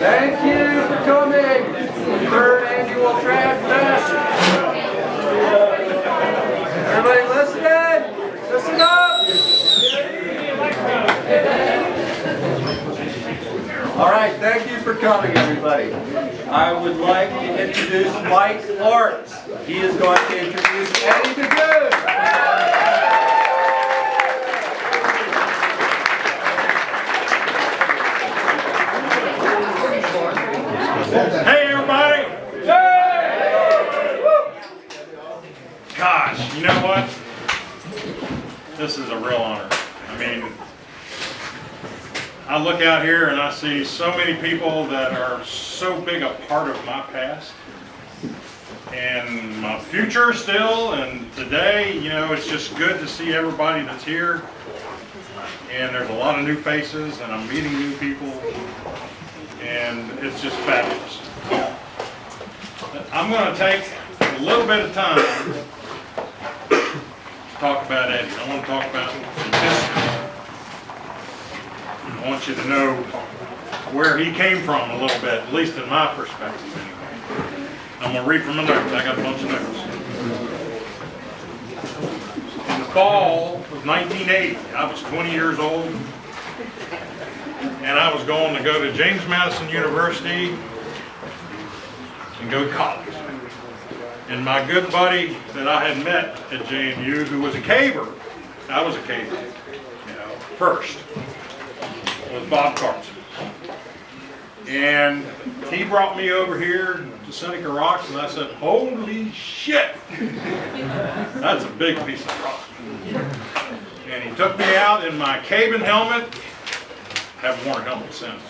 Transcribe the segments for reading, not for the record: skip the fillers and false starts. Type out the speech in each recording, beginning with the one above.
Thank you for coming. Third annual Trash Fest. Everybody listening? Listen up. All right, thank you for coming, everybody. I would like to introduce Mike Arts. He is going to introduce Eddie the Dude. Hey everybody! Hey! Gosh, you know what? This is a real honor. I mean, I look out here and I see so many people that are so big a part of my past and my future still, and today, you know, it's just good to see everybody that's here. And there's a lot of new faces and I'm meeting new people. And it's just fabulous. I'm going to take a little bit of time to talk about Eddie. I want to talk about his history. I want you to know where he came from a little bit, at least in my perspective anyway. I'm going to read from my notes. I got a bunch of notes. In the fall of 1980, I was 20 years old. And I was going to go to James Madison University and go to college. And my good buddy that I had met at JMU, who was a caver, I was a caver, you know, first, was Bob Carson. And he brought me over here to Seneca Rocks, and I said, holy shit, that's a big piece of rock. And he took me out in my caving helmet. Haven't worn a helmet since.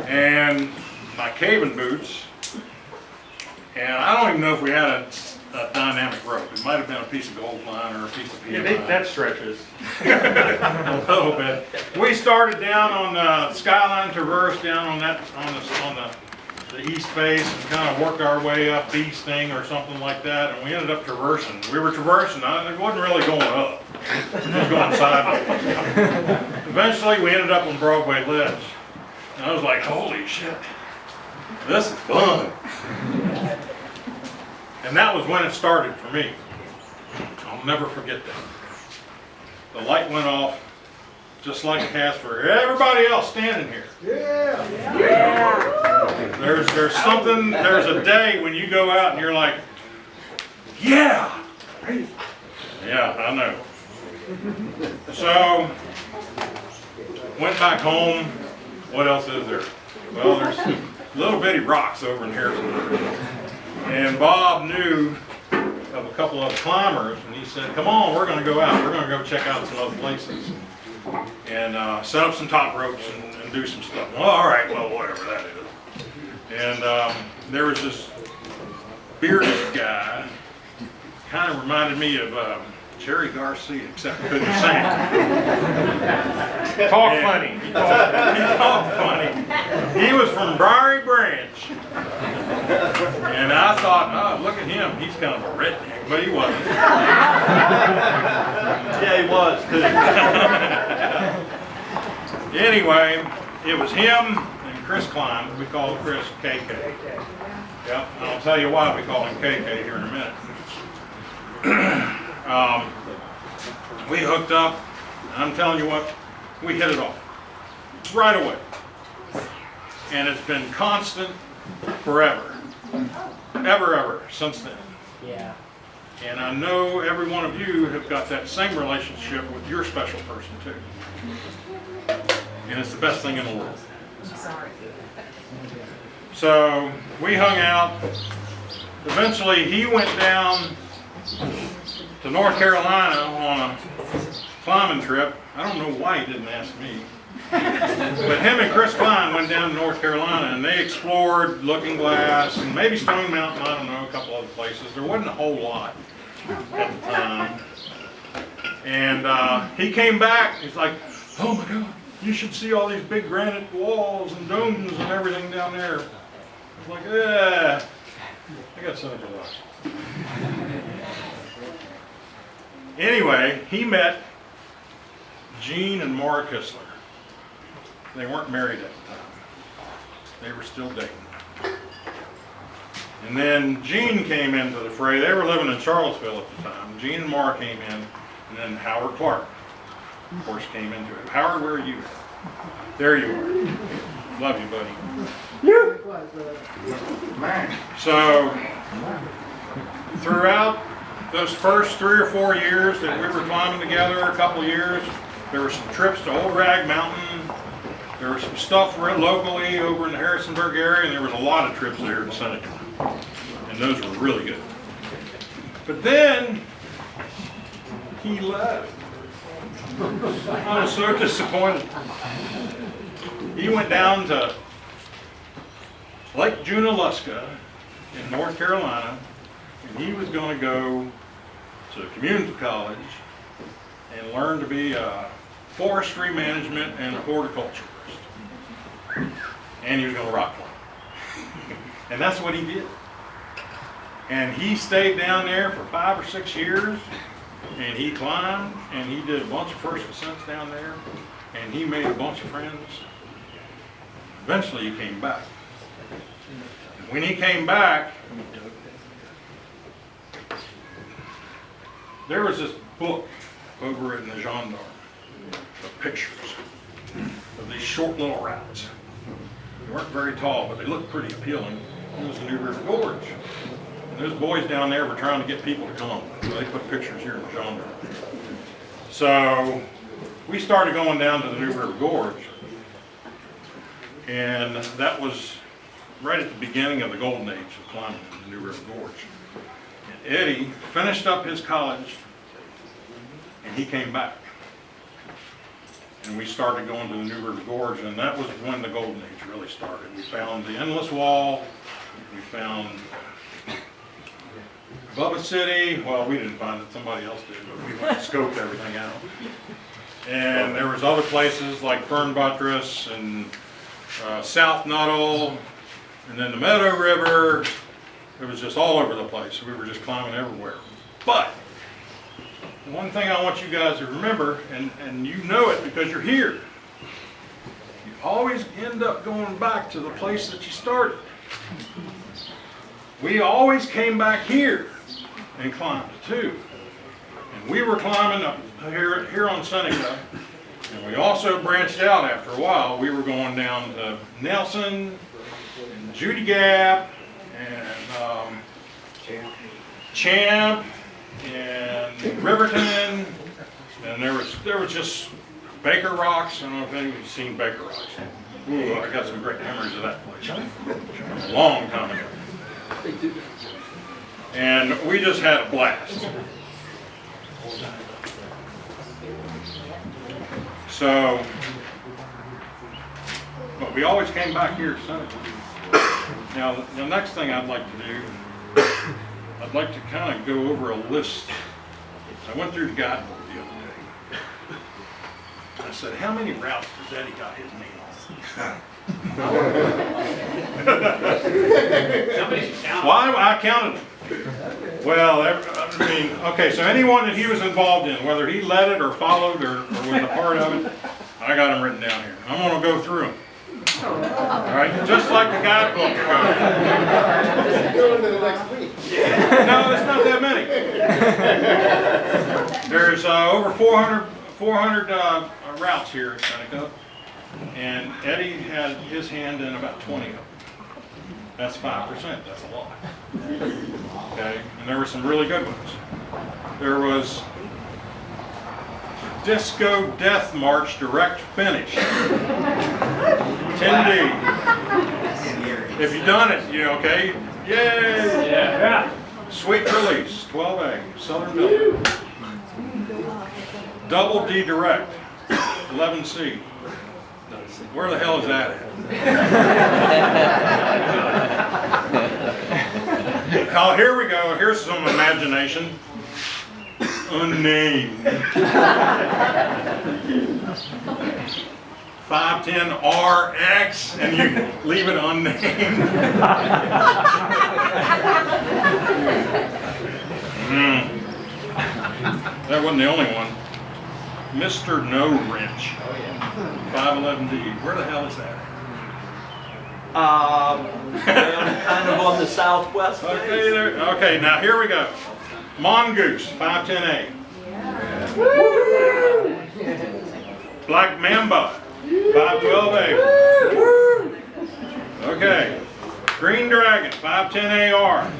And my caving boots. And I don't even know if we had a dynamic rope. It might have been a piece of gold line or a piece of PMI. You think that stretches? A little bit. We started down on the Skyline Traverse, down on the east face, and kind of worked our way up East thing or something like that. And we ended up traversing. We were traversing. It wasn't really going up. It was going sideways. Eventually, we ended up on Broadway Ledge. And I was like, holy shit, this is fun. And that was when it started for me. I'll never forget that. The light went off just like it has for everybody else standing here. Yeah. There's something, there's a day when you go out and you're like, yeah. Yeah, I know. So, went back home. What else is there? Well, there's little bitty rocks over in Harrisonburg. And Bob knew of a couple of climbers, and he said, come on, we're going to go out. We're going to go check out some other places. And set up some top ropes and do some stuff. Well, all right, well, whatever that is. And there was this bearded guy, kind of reminded me of Jerry Garcia, except he couldn't sing. Talk funny. He talked funny. He was from Briary Branch. And I thought, oh, look at him. He's kind of a redneck, but he wasn't. Yeah, he was too. Anyway, it was him and Chris Klein. We called Chris KK. Yep, and I'll tell you why we call him KK here in a minute. We hooked up, and I'm telling you what, we hit it off right away. And it's been constant forever, ever since then. Yeah. And I know every one of you have got that same relationship with your special person too. And it's the best thing in the world. I'm sorry. So we hung out. Eventually he went down to North Carolina on a climbing trip. I don't know why he didn't ask me. But him and Chris Klein went down to North Carolina and they explored Looking Glass and maybe Stone Mountain, I don't know, a couple other places. There wasn't a whole lot at the time. And he came back, he's like, oh my God, you should see all these big granite walls and domes and everything down there. I was like, yeah, I got something to watch. Anyway, he met Gene and Maura Kistler. They weren't married at the time. were still dating. And then Gene came into the fray. They were living in Charlottesville at the time. Gene and Mara came in, and then Howard Clark, of course, came into it. Howard, where are you? There you are. Love you, buddy. So, throughout those first 3 or 4 years that we were climbing together, a couple years, there were some trips to Old Rag Mountain. There was some stuff locally over in the Harrisonburg area, and there was a lot of trips there to Seneca. And those were really good. But then, he left. I was so disappointed. He went down to Lake Junaluska in North Carolina, and he was going to go to community college and learn to be a forestry management and a horticulturalist. And he was going to rock climb. And that's what he did. And he stayed down there for 5 or 6 years, and he climbed, and he did a bunch of first ascents down there, and he made a bunch of friends. Eventually he came back. And when he came back, there was this book over in the gendarme of pictures of these short little routes. They weren't very tall, but they looked pretty appealing. It was the New River Gorge. And those boys down there were trying to get people to come. So they put pictures here in the gendarme. So we started going down to the New River Gorge. And that was right at the beginning of the golden age of climbing the New River Gorge. And Eddie finished up his college, and he came back. And we started going to the New River Gorge, and that was when the golden age really started. We found the Endless Wall, we found Bubba City. Well, we didn't find it, somebody else did, but we went and scoped everything out. And there was other places like Fern Buttress and South Nuttall, and then the Meadow River. It was just all over the place. We were just climbing everywhere. But one thing I want you guys to remember, and you know it because you're here, you always end up going back to the place that you started. We always came back here and climbed too. And we were climbing up here on Seneca, and we also branched out after a while. We were going down to Nelson and Judy Gap and Champ and Riverton, and there was just Baker Rocks. I don't know if anyone's seen Baker Rocks. Ooh, I got some great memories of that place. A long time ago. And we just had a blast. So, but we always came back here to Seneca. Now, the next thing I'd like to do, I'd like to kind of go over a list. I went through the guidebook the other day. I said, how many routes does Eddie got his name on? Why? I counted them. Well, I mean, okay, so anyone that he was involved in, whether he led it or followed or was a part of it, I got them written down here. I'm going to go through them. All right, just like the guidebook. Go into the next week. No, there's not that many. There's over 400 routes here at Seneca, and Eddie had his hand in about 20 of them. That's 5%. That's a lot. Okay, and there were some really good ones. There was Disco Death March Direct Finish, 10D. If you've done it, you okay? Yay! Yeah. Sweet Release, 12A, Southern Middle. Double D Direct, 11C. Where the hell is that at? Oh, here we go. Here's some imagination. Unnamed. 510RX, and you leave it unnamed. That wasn't the only one. Mr. No Wrench. 511D. Where the hell is that? Kind of on the southwest Okay, face. there. Okay, now here we go. Mongoose, 510A. Black Mamba, 512A. Okay. Green Dragon, 510AR.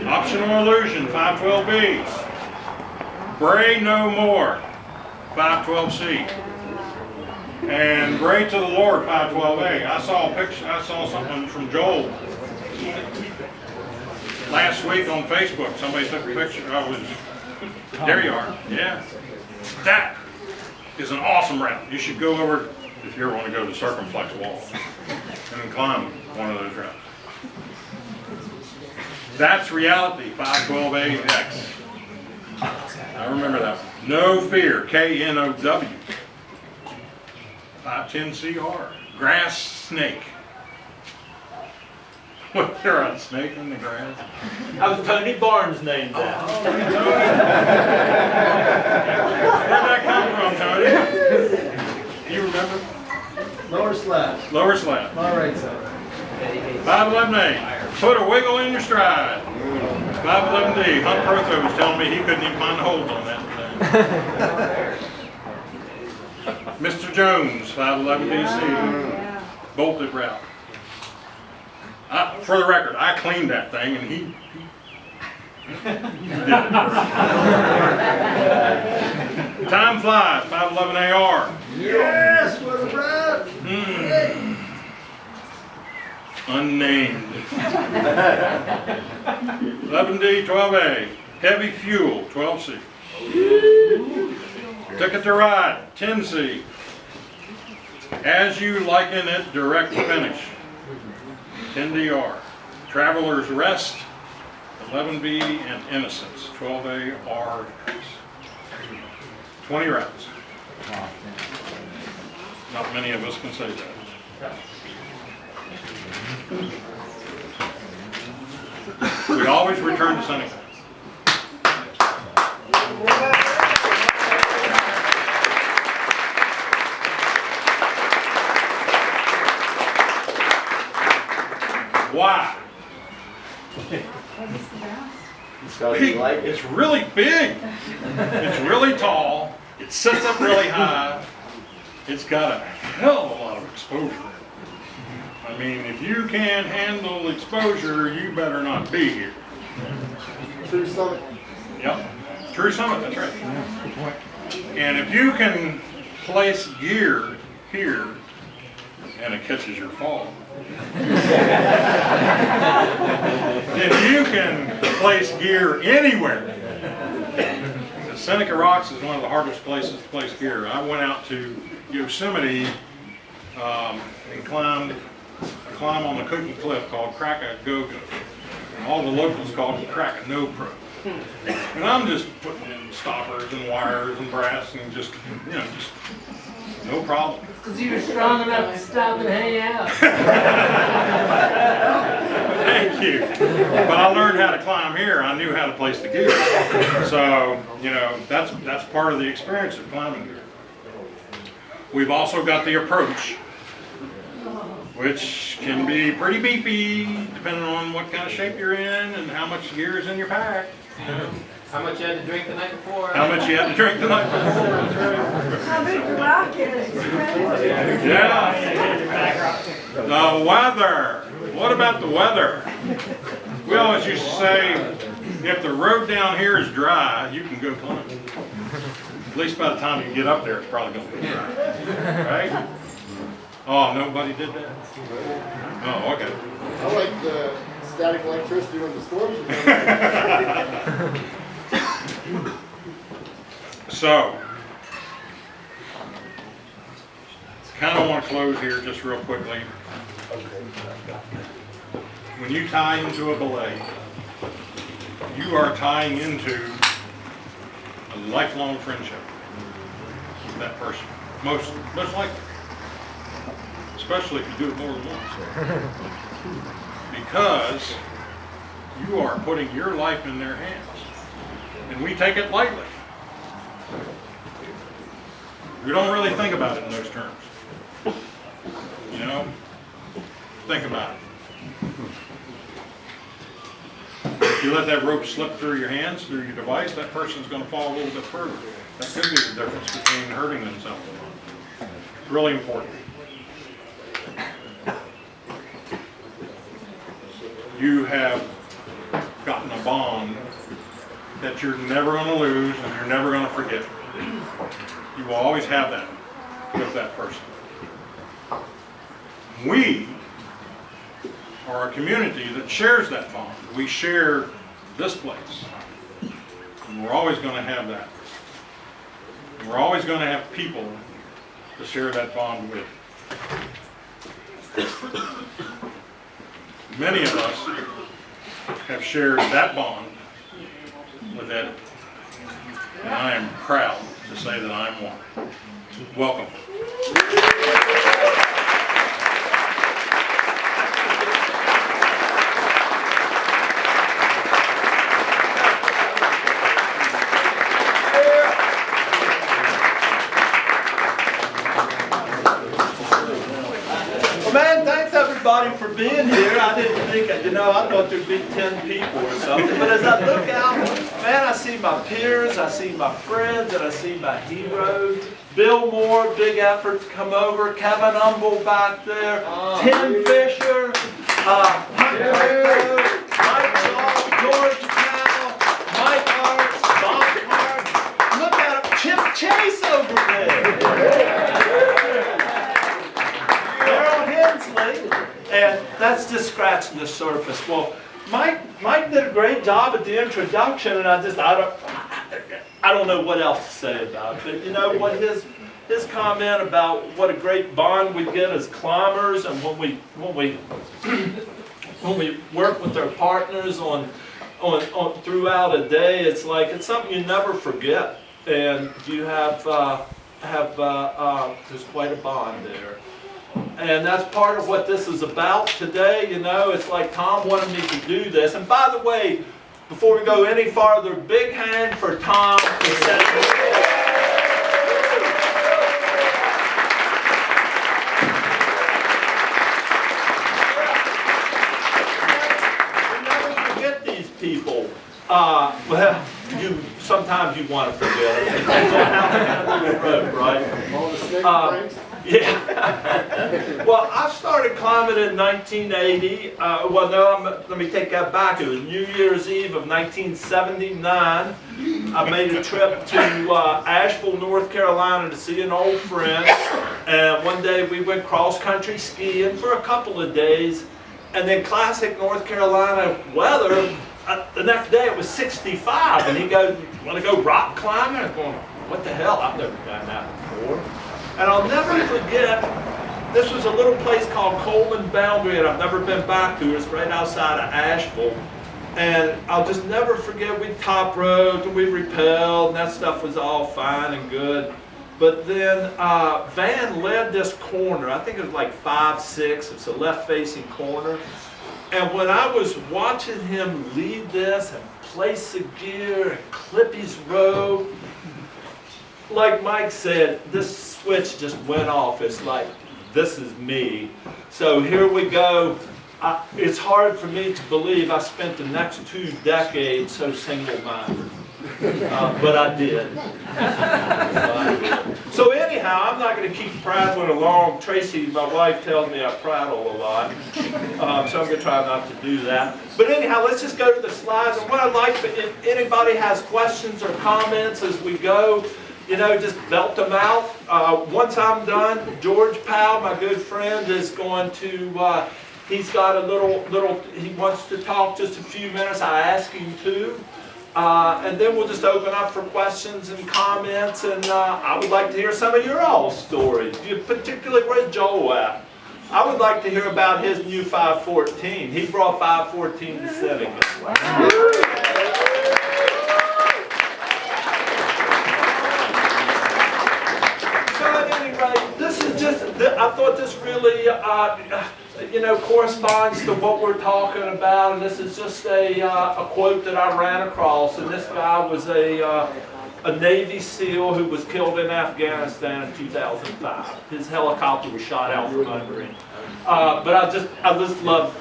Optional Illusion, 512B. Bray No More, 512C. And Bray to the Lord, 512A. I saw a picture, I saw something from Joel last week on Facebook. Somebody took a picture. There you are. Yeah. That is an awesome route. You should go over, if you ever want to go to Circumflex Walls, and then climb one of those routes. That's Reality, 512AX. I remember that one. No Fear, KNOW. 510CR. Grass Snake. Was there a snake in the grass? That was Tony Barnes' named that. Where'd that come from, Tony? Do you remember? Lower slab. Lower slab. All right, sir. 511A. Put a wiggle in your stride. 511D. Hunt Protho was telling me he couldn't even find the holes on that thing. Mr. Jones, 511DC. Bolted route. For the record, I cleaned that thing and he did it. Time Flies, 511AR. Yes, what a ride. Unnamed. 11D, 12A. Heavy Fuel, 12C. Ticket to Ride, 10C. As You Liken It, Direct Finish, 10DR. Traveler's Rest, 11B, and Innocence, 12ARX. 20 routes. Not many of us can say that. We always return to Seneca. Why? It's really big. It's really tall. It sits up really high. It's got a hell of a lot of exposure. I mean, if you can't handle exposure, you better not be here. True summit. Yep. True Summit, that's right. And if you can place gear here, and it catches your fall, then you can place gear anywhere. The Seneca Rocks is one of the hardest places to place gear. I went out to Yosemite and climbed on the cookie cliff called Crack-A-Go-Go. And all the locals called it Crack-A-No-Pro. And I'm just putting in stoppers and wires and brass and just no problem. Because you were strong enough to stop and hang out. Thank you. But I learned how to climb here. I knew how to place the gear. So, that's part of the experience of climbing here. We've also got the approach, which can be pretty beefy depending on what kind of shape you're in and how much gear is in your pack. How much you had to drink the night before? How much you had to drink the night before. That's right. How big the rock is. Yeah. The weather. What about the weather? We always used to say, if the road down here is dry, you can go climb. At least by the time you get up there, it's probably going to be dry. Right? Oh, nobody did that? Oh, okay. I like the static electricity when the storms are coming. So, kind of want to close here just real quickly. When you tie into a belay, you are tying into a lifelong friendship with that person. Most likely. Especially if you do it more than once. Because you are putting your life in their hands. And we take it lightly. We don't really think about it in those terms. Think about it. If you let that rope slip through your hands, through your device, that person's going to fall a little bit further. That could be the difference between hurting themselves or not. It's really important. You have gotten a bond that you're never going to lose and you're never going to forget. You will always have that with that person. We are a community that shares that bond. We share this place. And we're always going to have that. And we're always going to have people to share that bond with. Many of us have shared that bond with Eddie. And I am proud to say that I'm one. Welcome. Man, thanks everybody for being here. I didn't think, I thought there'd be 10 people or something. But as I look out, man, I see my peers, I see my friends, and I see my heroes. Bill Moore, big effort to come over. Kevin Humble back there. Tim Fisher, Hunt Franco, Mike Shaw, George Powell, Mike Hart, Bob Hart. Look at him, Chip Chase over there. And that's just scratching the surface. Well, Mike did a great job at the introduction, and I don't know what else to say about it. But you know what, his comment about what a great bond we get as climbers, and when we work with our partners on throughout a day, it's something you never forget, and you have there's quite a bond there. And that's part of what this is about today. It's like Tom wanted me to do this. And by the way, before we go any farther, big hand for Tom for setting we never forget these people. Well, sometimes you want to forget it. Depends on how they handle the road, right? All the snake pranks? Yeah. Well, I started climbing in 1980. Let me take that back. It was New Year's Eve of 1979. I made a trip to Asheville, North Carolina to see an old friend. And one day we went cross-country skiing for a couple of days. And then classic North Carolina weather, the next day it was 65. And he goes, "You want to go rock climbing?" I was going, "What the hell? I've never done that before." And I'll never forget, this was a little place called Coleman Boundary, and I've never been back to it. It's right outside of Asheville. And I'll just never forget, we top roped and we rappelled, and that stuff was all fine and good. But then Van led this corner. I think it was like 5-6. It's a left-facing corner. And when I was watching him lead this and place the gear and clip his rope, like Mike said, this switch just went off. It's like, this is me. So here we go. It's hard for me to believe I spent the next 2 decades so single-minded. But I did. So anyhow, I'm not going to keep prattling along. Tracy, my wife, tells me I prattle a lot. So I'm going to try not to do that. But anyhow, let's just go to the slides. And what I'd like, if anybody has questions or comments as we go, just belt them out. Once I'm done, George Powell, my good friend, is going to, he's got a little, he wants to talk just a few minutes. I asked him to. And then we'll just open up for questions and comments. And I would like to hear some of your all stories. Particularly, where's Joel at? I would like to hear about his new 514. He brought 514 to Senegal. I thought this really, corresponds to what we're talking about. And this is just a quote that I ran across. And this guy was a a Navy SEAL who was killed in Afghanistan in 2005. His helicopter was shot out from under him. But I just love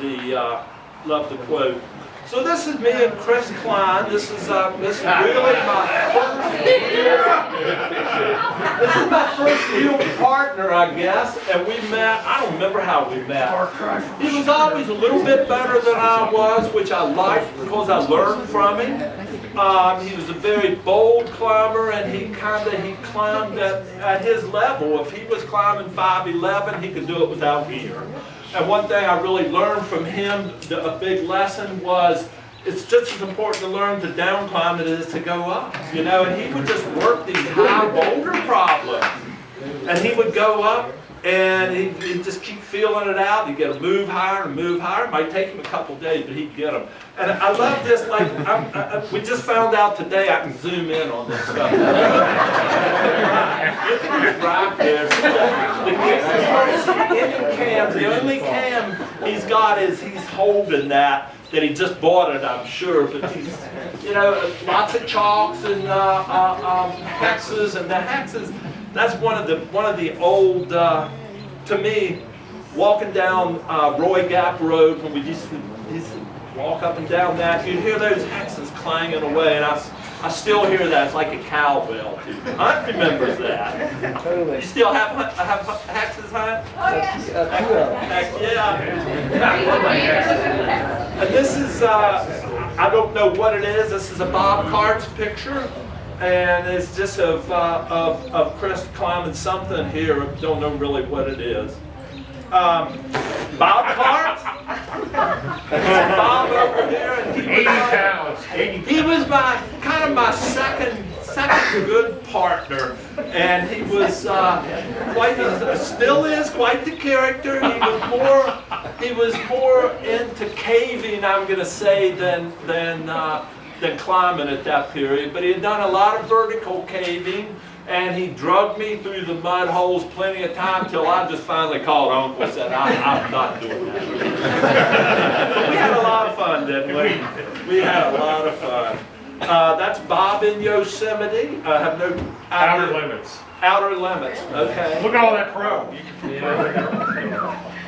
the quote. So this is me and Chris Klein. This is really my first year. This is my first real partner, I guess. And we met. I don't remember how we met. He was always a little bit better than I was, which I liked because I learned from him. He was a very bold climber, and he climbed at his level. If he was climbing 5'11", he could do it without gear. And one thing I really learned from him, a big lesson was, it's just as important to learn to down climb as it is to go up. You know, and he would just work these high boulder problems. And he would go up, and he'd just keep feeling it out. He'd get to move higher and move higher. It might take him a couple days, but he'd get them. And I love this, like, we just found out today I can zoom in on this stuff. Right there. The only cam he's got is he's holding that he just bought it, I'm sure. But he's, you know, lots of chalks and hexes, and the hexes, that's one of the old, to me, walking down Roy Gap Road when we used to walk up and down that, you'd hear those hexes clanging away, and I still hear that. It's like a cowbell too. Hunt remembers that. Totally. You still have hexes, Hunt? Oh, yes. Yeah. And this is, I don't know what it is. This is a Bob Cart's picture. And it's just of Chris climbing something here. I don't know really what it is. Bob Cart. Bob over here. And 80 pounds. 80 pounds. He was my second good partner, and he was still is quite the character. He was more into caving, I'm going to say, than climbing at that period. But he had done a lot of vertical caving, and he drugged me through the mud holes plenty of time till I just finally called Uncle and said, I'm not doing that. But we had a lot of fun, didn't we? We had a lot of fun. That's Bob in Yosemite. I have no idea. Outer Limits. Outer Limits, okay. Look at all that pro.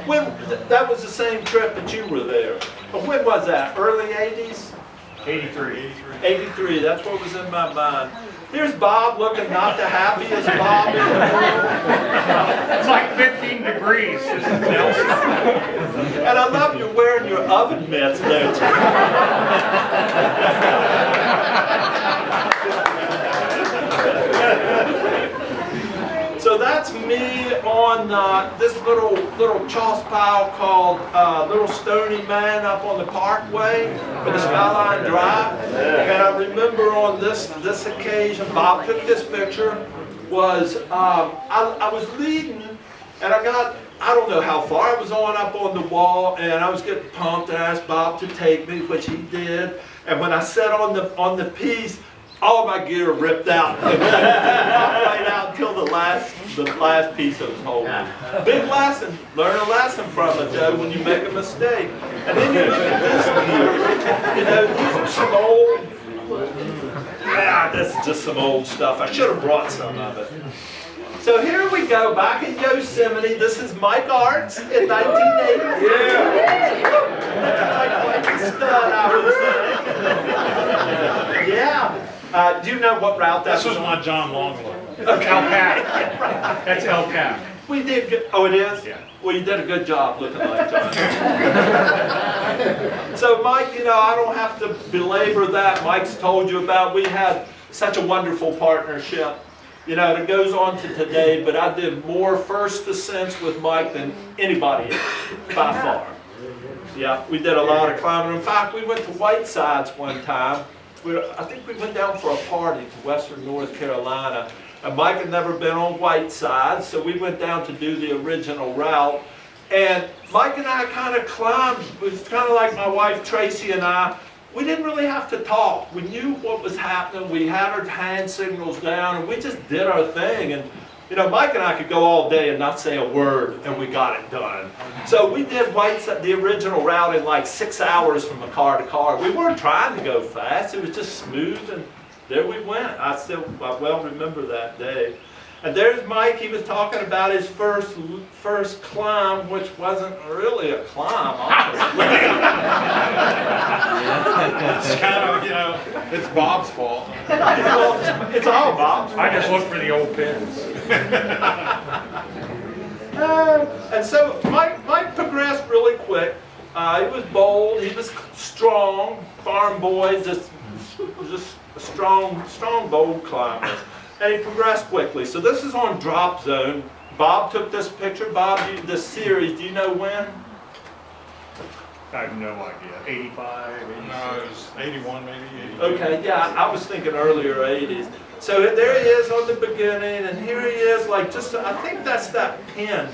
When, that was the same trip that you were there. But when was that? Early 80s? 83. 83, that's what was in my mind. Here's Bob looking not the happiest Bob in the world. It's like 15 degrees. And I love you wearing your oven mitts, don't you? So that's me on this little chalk pile called Little Stony Man up on the Parkway with the Skyline Drive. And I remember on this occasion, Bob took this picture. I was leading, and I don't know how far I was up on the wall, and I was getting pumped, and I asked Bob to take me, which he did. And when I sat on the piece, all my gear ripped out. It went right out until the last piece I was holding. Big lesson. Learn a lesson from it, Joe, when you make a mistake. And then you look at this gear. You know, these are some old, this is just some old stuff. I should have brought some of it. So here we go, back in Yosemite. This is Mike Arts in 1980. Yeah. Do you know what route that was? This was my John Long look. El Cap. That's El Cap. We did good. Oh, it is? Yeah. Well, you did a good job looking like John. So, Mike, you know, I don't have to belabor that. Mike's told you about. We had such a wonderful partnership. You know, it goes on to today, but I did more First Ascents with Mike than anybody else, by far. Yeah, we did a lot of climbing. In fact, we went to Whitesides one time. I think we went down for a party to western North Carolina. And Mike had never been on Whitesides, so we went down to do the original route. And Mike and I kind of climbed. It was kind of like my wife Tracy and I. We didn't really have to talk. We knew what was happening. We had our hand signals down, and we just did our thing. And you know, Mike and I could go all day and not say a word, and we got it done. So we did Whiteside, the original route, in like 6 hours from car to car. We weren't trying to go fast. It was just smooth and there we went. I well remember that day. And there's Mike. He was talking about his first climb, which wasn't really a climb, honestly. It's kind of, you know, it's Bob's fault. Well, it's all Bob's. I just look for the old pins. And so Mike progressed really quick. He was bold. He was strong, farm boy, just a strong, bold climber. And he progressed quickly. So this is on drop zone. Bob took this picture. Bob, this series, do you know when? I have no idea. 85, 86. No, it was 81 maybe, 82. Okay, yeah, I was thinking earlier 80s. So there he is on the beginning, and here he is, like just, I think that's that pin.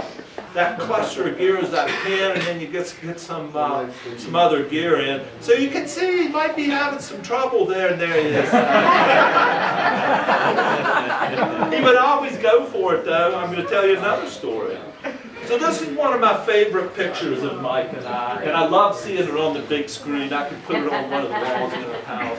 That cluster of gear is that pin, and then you get some other gear in. So you can see he might be having some trouble there, and there he is. He would always go for it, though. I'm going to tell you another story. So this is one of my favorite pictures of Mike and I love seeing it on the big screen. I could put it on one of the walls in our house.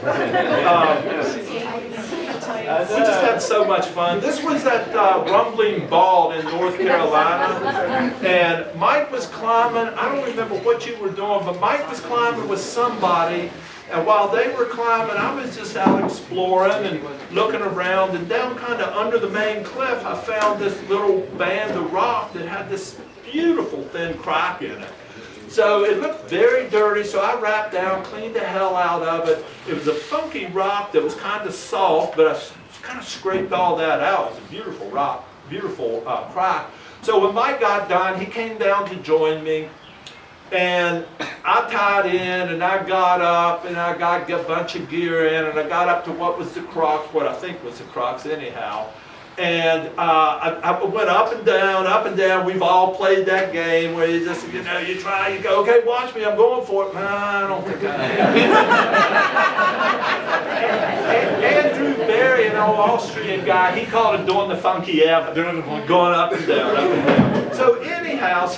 We just had so much fun. This was at Rumbling Bald in North Carolina, and Mike was climbing. I don't remember what you were doing, but Mike was climbing with somebody. And while they were climbing, I was just out exploring and looking around, and down kind of under the main cliff, I found this little band of rock that had this beautiful thin crack in it. So it looked very dirty, so I wrapped down, cleaned the hell out of it. It was a funky rock that was kind of soft, but I kind of scraped all that out. It was a beautiful rock, beautiful crack. So when Mike got done, he came down to join me. And I tied in, and I got up, and I got a bunch of gear in, and I got up to what was the crux, what I think was the crux anyhow. And I went up and down. We've all played that game where you just, you know, you try, you go, okay, watch me, I'm going for it. I don't think I am. Andrew Barry, an old Austrian guy, he called it doing the funky Evan, going up and down, up and down. So anyhow,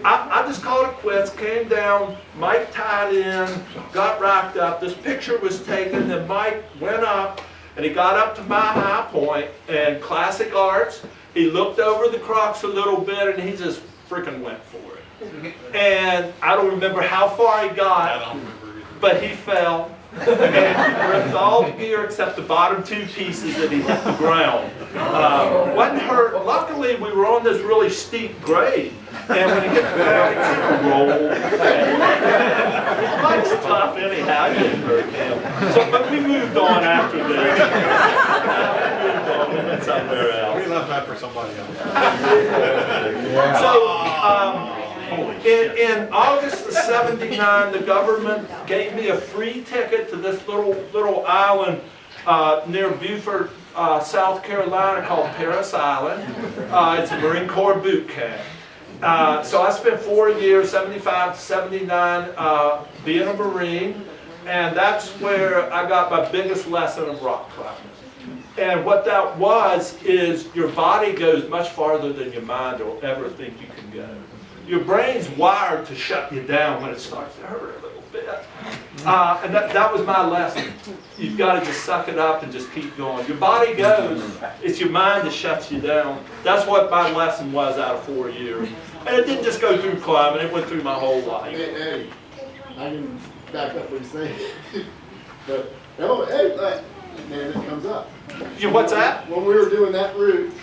I just called it quits, came down, Mike tied in, got racked up. This picture was taken, then Mike went up, and he got up to my high point, and classic arts, he looked over the crux a little bit, and he just freaking went for it. And I don't remember how far he got, but he fell, and he ripped all the gear except the bottom two pieces that he hit the ground. Wasn't hurt. Luckily, we were on this really steep grade. And when he hit the ground, he kind of rolled. Mike's tough anyhow, he didn't hurt him. So, but we moved on after this. We moved on, we went somewhere else. We left that for somebody else. So, in August of '79, the government gave me a free ticket to this little island near Beaufort, South Carolina, called Paris Island. It's a Marine Corps boot camp. So I spent 4 years, 75 to 79, being a Marine, and that's where I got my biggest lesson of rock climbing. And what that was is your body goes much farther than your mind will ever think you can go. Your brain's wired to shut you down when it starts to hurt a little bit. And that was my lesson. You've got to just suck it up and just keep going. Your body goes, it's your mind that shuts you down. That's what my lesson was out of 4 years. And it didn't just go through climbing, it went through my whole life. Hey, Eddie, I can back up what he's saying. But, no, Eddie, man, it comes up. What's that? When we were doing that route,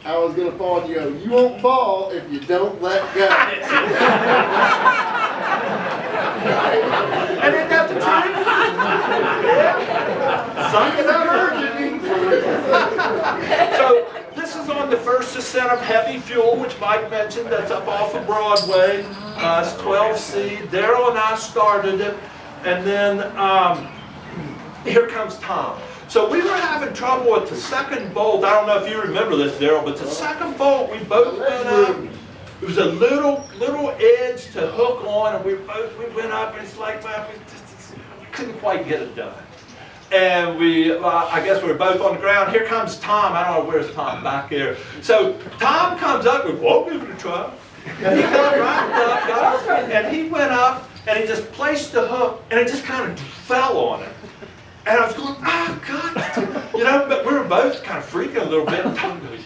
I was going to fall, and you go, you won't fall if you don't let go. And isn't that the truth? Yeah. Suck it up. So this is on the First Ascent of Heavy Fuel, which Mike mentioned. That's up off of Broadway. It's 12C. Daryl and I started it. And then here comes Tom. So we were having trouble with the second bolt. I don't know if you remember this, Daryl, but the second bolt, we both went up. It was a little edge to hook on, and we went up, and it's like, well, we couldn't quite get it done. And I guess we were both on the ground. Here comes Tom. I don't know, where's Tom? Back here. So Tom comes up, and we'll give it a try. And he got up, and he went up, and he just placed the hook, and it just kind of fell on it. And I was going, oh God, you know, but we were both kind of freaking a little bit. And Tom goes,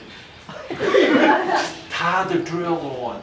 tie the drill on.